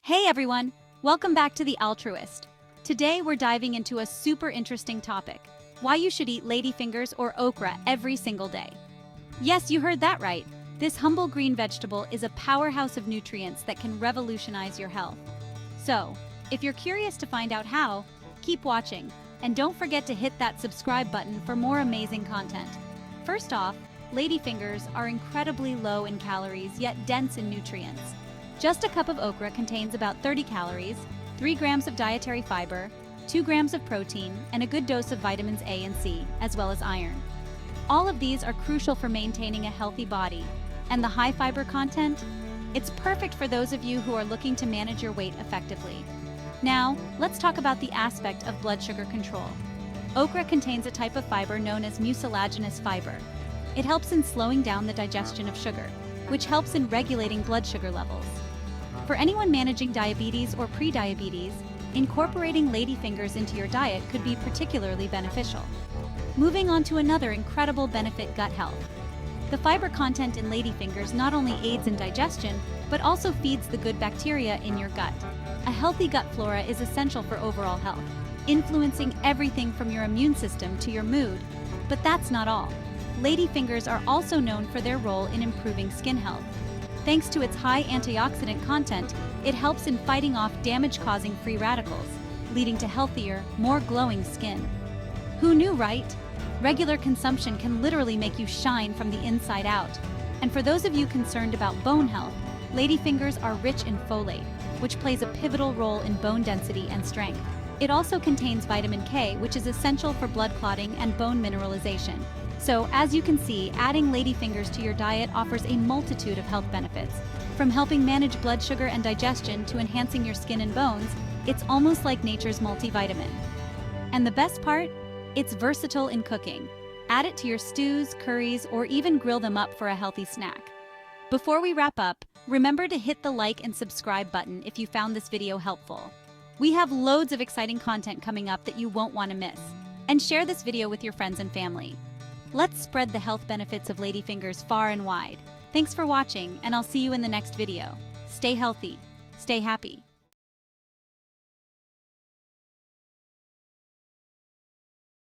Hey everyone, welcome back to The Altruist. Today we're diving into a super interesting topic, why you should eat ladyfingers or okra every single day. Yes, you heard that right. This humble green vegetable is a powerhouse of nutrients that can revolutionize your health. So, if you're curious to find out how, keep watching, and don't forget to hit that subscribe button for more amazing content. First off, ladyfingers are incredibly low in calories yet dense in nutrients. Just a cup of okra contains about 30 calories, 3 grams of dietary fiber, 2 grams of protein, and a good dose of vitamins A and C, as well as iron. All of these are crucial for maintaining a healthy body, and the high fiber content? It's perfect for those of you who are looking to manage your weight effectively. Now, let's talk about the aspect of blood sugar control. Okra contains a type of fiber known as mucilaginous fiber. It helps in slowing down the digestion of sugar, which helps in regulating blood sugar levels. For anyone managing diabetes or pre-diabetes, incorporating ladyfingers into your diet could be particularly beneficial. Moving on to another incredible benefit: gut health. The fiber content in ladyfingers not only aids in digestion, but also feeds the good bacteria in your gut. A healthy gut flora is essential for overall health, influencing everything from your immune system to your mood. But that's not all. Ladyfingers are also known for their role in improving skin health. Thanks to its high antioxidant content, it helps in fighting off damage-causing free radicals, leading to healthier, more glowing skin. Who knew, right? Regular consumption can literally make you shine from the inside out. And for those of you concerned about bone health, ladyfingers are rich in folate, which plays a pivotal role in bone density and strength. It also contains vitamin K, which is essential for blood clotting and bone mineralization. So, as you can see, adding ladyfingers to your diet offers a multitude of health benefits. From helping manage blood sugar and digestion to enhancing your skin and bones, it's almost like nature's multivitamin. And the best part? It's versatile in cooking. Add it to your stews, curries, or even grill them up for a healthy snack. Before we wrap up, remember to hit the like and subscribe button if you found this video helpful. We have loads of exciting content coming up that you won't want to miss. And share this video with your friends and family. Let's spread the health benefits of ladyfingers far and wide. Thanks for watching, and I'll see you in the next video. Stay healthy, stay happy.